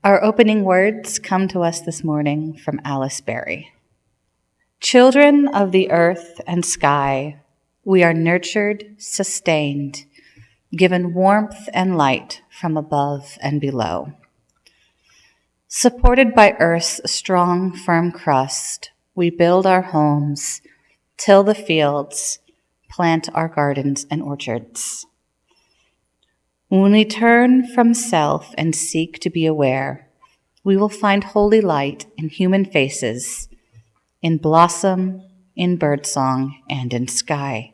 Our opening words come to us this morning from Alice Berry. Children of the earth and sky, we are nurtured, sustained, given warmth and light from above and below. Supported by earth's strong, firm crust, we build our homes, till the fields, plant our gardens and orchards. When we turn from self and seek to be aware, we will find holy light in human faces, in blossom, in birdsong, and in sky.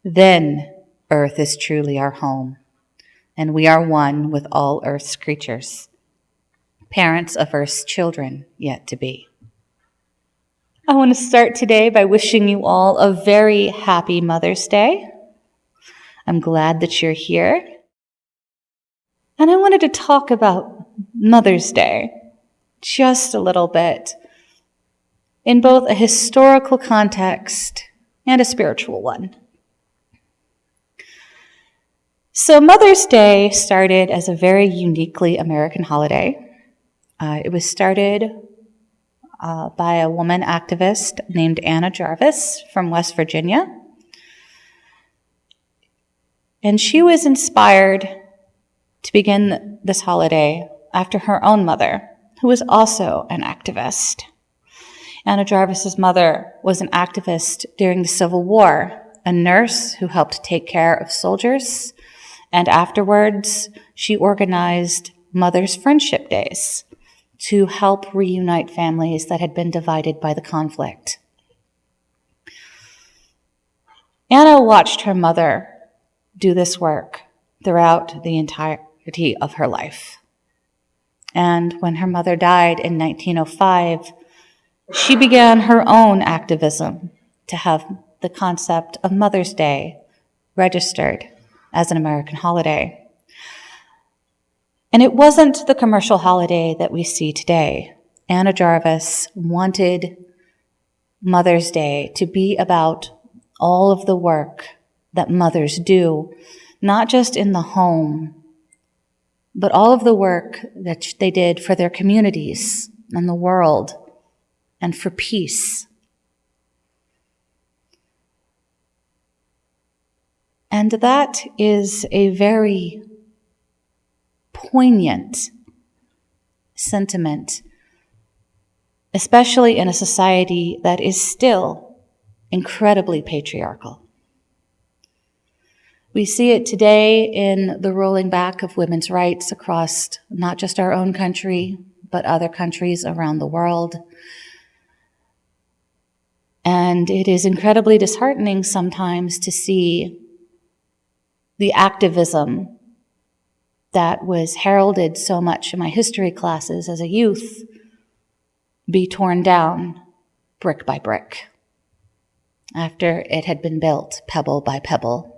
Then earth is truly our home, and we are one with all earth's creatures, parents of earth's children yet to be. I want to start today by wishing you all a very happy Mother's Day. I'm glad that you're here. And I wanted to talk about Mother's Day just a little bit in both a historical context and a spiritual one. So Mother's Day started as a very uniquely American holiday. It was started by a woman activist named Anna Jarvis from West Virginia. And she was inspired to begin this holiday after her own mother, who was also an activist. Anna Jarvis's mother was an activist during the Civil War, a nurse who helped take care of soldiers, and afterwards she organized Mother's Friendship Days to help reunite families that had been divided by the conflict. Anna watched her mother do this work throughout the entirety of her life. And when her mother died in 1905, she began her own activism to have the concept of Mother's Day registered as an American holiday. And it wasn't the commercial holiday that we see today. Anna Jarvis wanted Mother's Day to be about all of the work that mothers do, not just in the home, but all of the work that they did for their communities and the world and for peace. And that is a very poignant sentiment, especially in a society that is still incredibly patriarchal. We see it today in the rolling back of women's rights across not just our own country, but other countries around the world. And it is incredibly disheartening sometimes to see the activism that was heralded so much in my history classes as a youth be torn down brick by brick after it had been built pebble by pebble.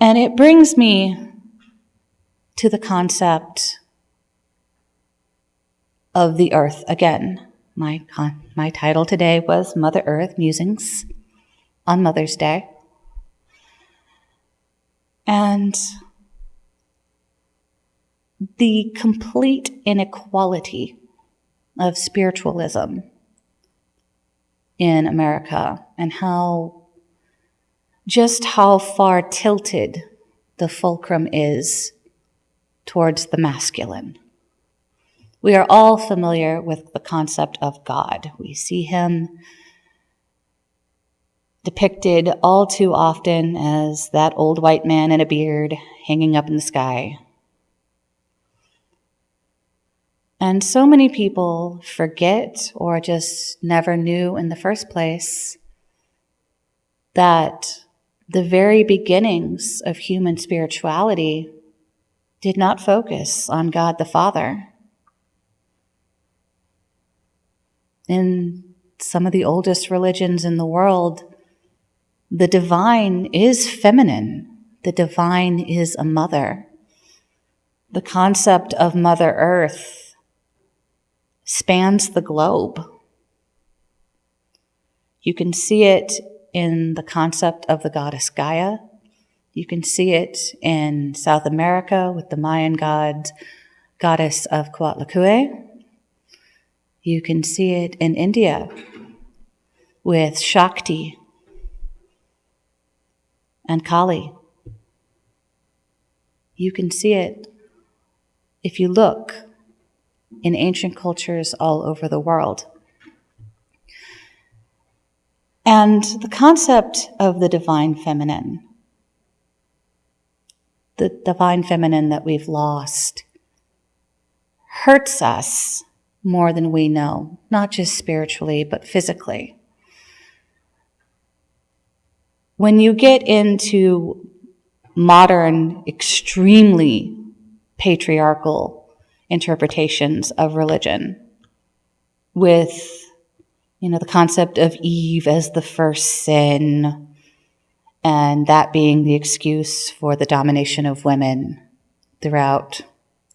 And it brings me to the concept of the earth again. My title today was Mother Earth Musings on Mother's Day. And the complete inequality of spiritualism in America and how far tilted the fulcrum is towards the masculine. We are all familiar with the concept of God. We see him depicted all too often as that old white man in a beard hanging up in the sky. And so many people forget or just never knew in the first place that the very beginnings of human spirituality did not focus on God the Father. In some of the oldest religions in the world, the divine is feminine. The divine is a mother. The concept of Mother Earth spans the globe. You can see it in the concept of the goddess Gaia, You can see it in South America with the Mayan goddess of Coatlicue. You can see it in India with Shakti and Kali. You can see it, if you look, in ancient cultures all over the world. And the concept of the divine feminine that we've lost, hurts us more than we know, not just spiritually, but physically. When you get into modern, extremely patriarchal interpretations of religion, with, the concept of Eve as the first sin, and that being the excuse for the domination of women throughout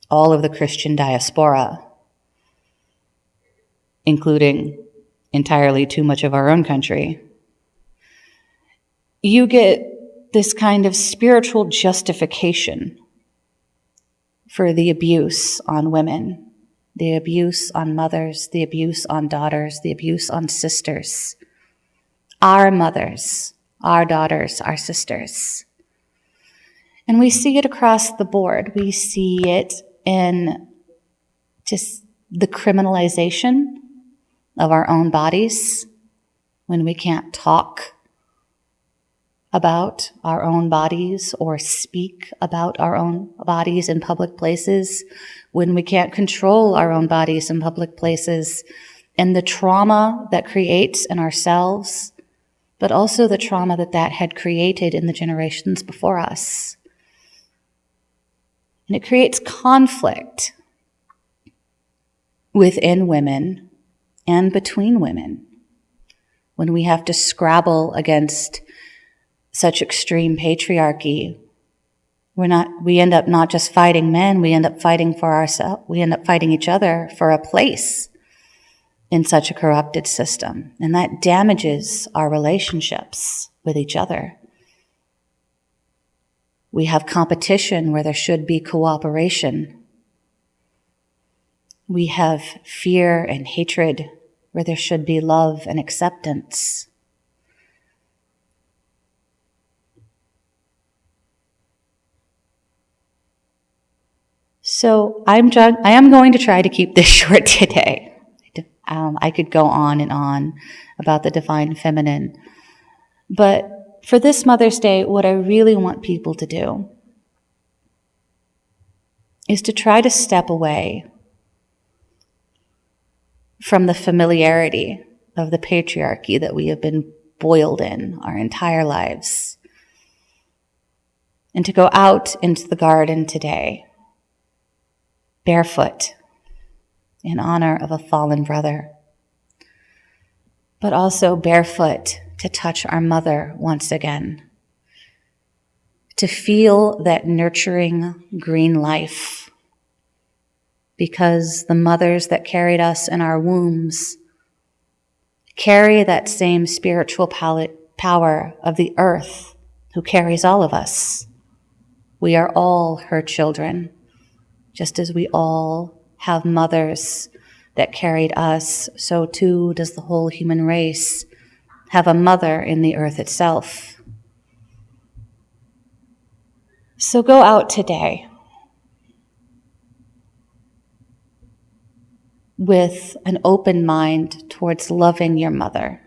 all of the Christian diaspora, including entirely too much of our own country, you get this kind of spiritual justification for the abuse on women, the abuse on mothers, the abuse on daughters, the abuse on sisters, our mothers, our daughters, our sisters. And we see it across the board. We see it in just the criminalization of our own bodies when we can't talk about our own bodies or speak about our own bodies in public places, when we can't control our own bodies in public places, and the trauma that creates in ourselves, but also the trauma that had created in the generations before us. And it creates conflict within women and between women when we have to scrabble against such extreme patriarchy. We end up not just fighting men, we end up fighting for ourselves, we end up fighting each other for a place in such a corrupted system. And that damages our relationships with each other. We have competition where there should be cooperation. We have fear and hatred where there should be love and acceptance. So I am going to try to keep this short today. I could go on and on about the divine feminine. But for this Mother's Day, what I really want people to do is to try to step away from the familiarity of the patriarchy that we have been boiled in our entire lives, and to go out into the garden today, barefoot, in honor of a fallen brother, but also barefoot to touch our mother once again, to feel that nurturing green life, because the mothers that carried us in our wombs carry that same spiritual power of the earth who carries all of us. We are all her children, just as we all have mothers that carried us, so too does the whole human race have a mother in the earth itself. So go out today with an open mind towards loving your mother.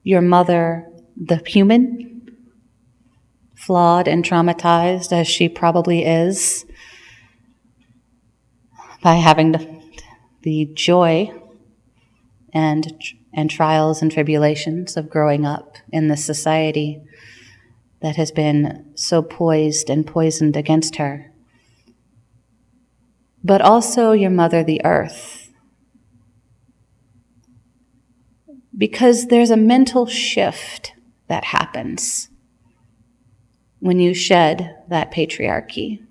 Your mother, the human, flawed and traumatized as she probably is, by having the joy and trials and tribulations of growing up in this society that has been so poised and poisoned against her. But also your mother, the earth. Because there's a mental shift that happens when you shed that patriarchy,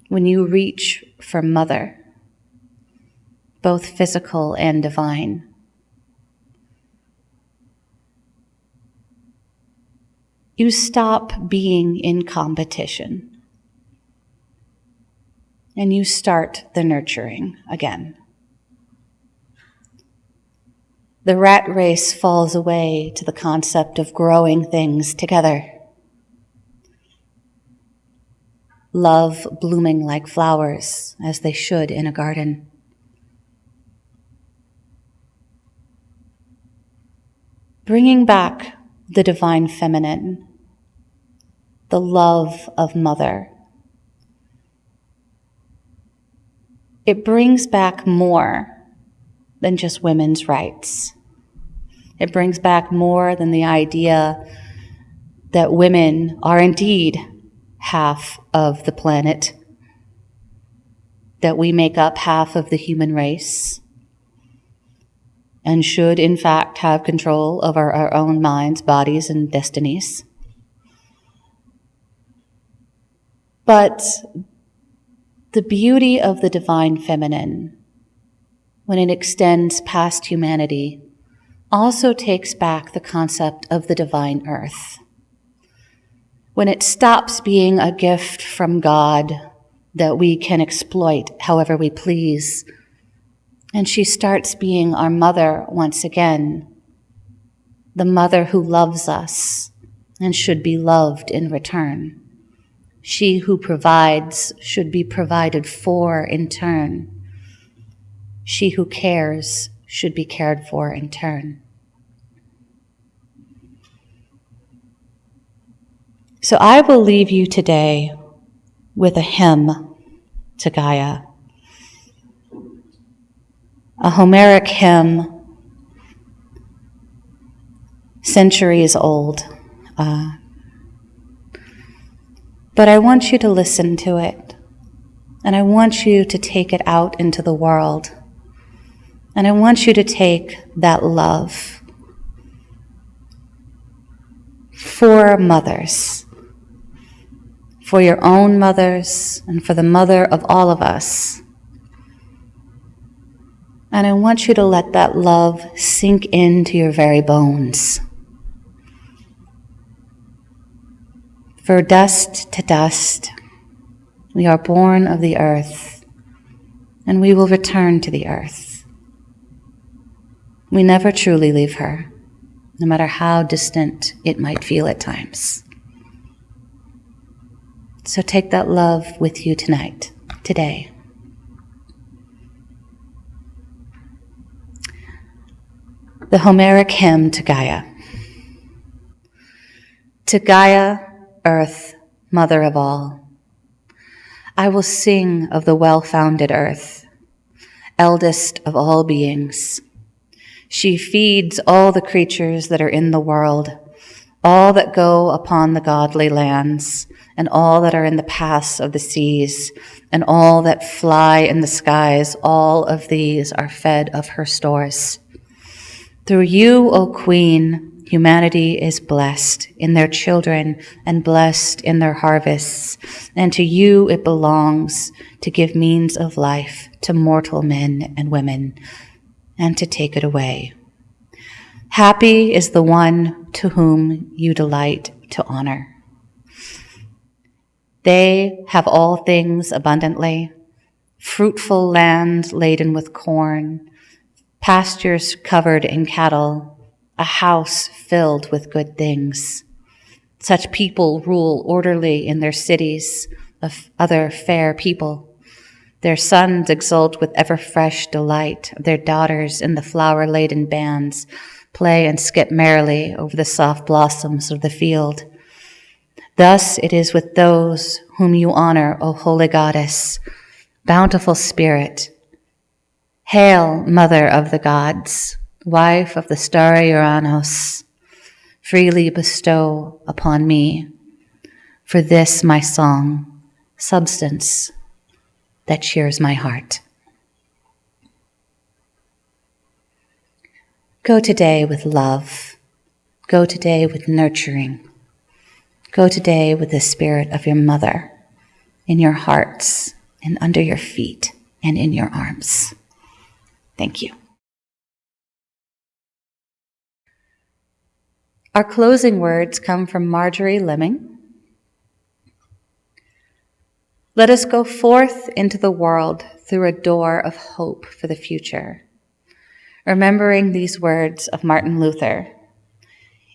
when you reach for mother, both physical and divine. you stop being in competition and you start the nurturing again. The rat race falls away to the concept of growing things together. Love blooming like flowers, as they should in a garden. Bringing back the divine feminine, the love of mother. It brings back more than just women's rights. It brings back more than the idea that women are indeed half of the planet, that we make up half of the human race, and should in fact have control over our own minds, bodies, and destinies. But the beauty of the divine feminine, when it extends past humanity, also takes back the concept of the divine earth. When it stops being a gift from God that we can exploit however we please, and she starts being our mother once again, the mother who loves us and should be loved in return. She who provides should be provided for in turn. She who cares should be cared for in turn. So I will leave you today with a hymn to Gaia, a Homeric hymn, centuries old. But I want you to listen to it, and I want you to take it out into the world, and I want you to take that love for mothers, for your own mothers, and for the mother of all of us. And I want you to let that love sink into your very bones. For dust to dust, we are born of the earth, and we will return to the earth. We never truly leave her, no matter how distant it might feel at times. So take that love with you tonight, today. The Homeric hymn to Gaia. To Gaia, Earth, mother of all, I will sing of the well-founded earth, eldest of all beings. She feeds all the creatures that are in the world, all that go upon the godly lands, and all that are in the paths of the seas, and all that fly in the skies. All of these are fed of her stores. Through you, O Queen, humanity is blessed in their children and blessed in their harvests, and to you it belongs to give means of life to mortal men and women, and to take it away. Happy is the one to whom you delight to honor. They have all things abundantly, fruitful land laden with corn, pastures covered in cattle, a house filled with good things. Such people rule orderly in their cities of other fair people. Their sons exult with ever-fresh delight. Their daughters in the flower-laden bands play and skip merrily over the soft blossoms of the field. Thus it is with those whom you honor, O holy goddess, bountiful spirit. Hail, mother of the gods, wife of the starry Uranus, freely bestow upon me, for this my song, substance that cheers my heart. Go today with love. Go today with nurturing. Go today with the spirit of your mother in your hearts and under your feet and in your arms. Thank you. Our closing words come from Marjorie Lemming. Let us go forth into the world through a door of hope for the future, remembering these words of Martin Luther.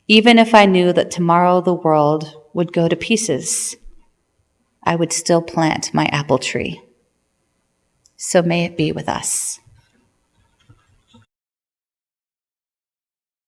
Even if I knew that tomorrow the world would go to pieces, I would still plant my apple tree. So may it be with us.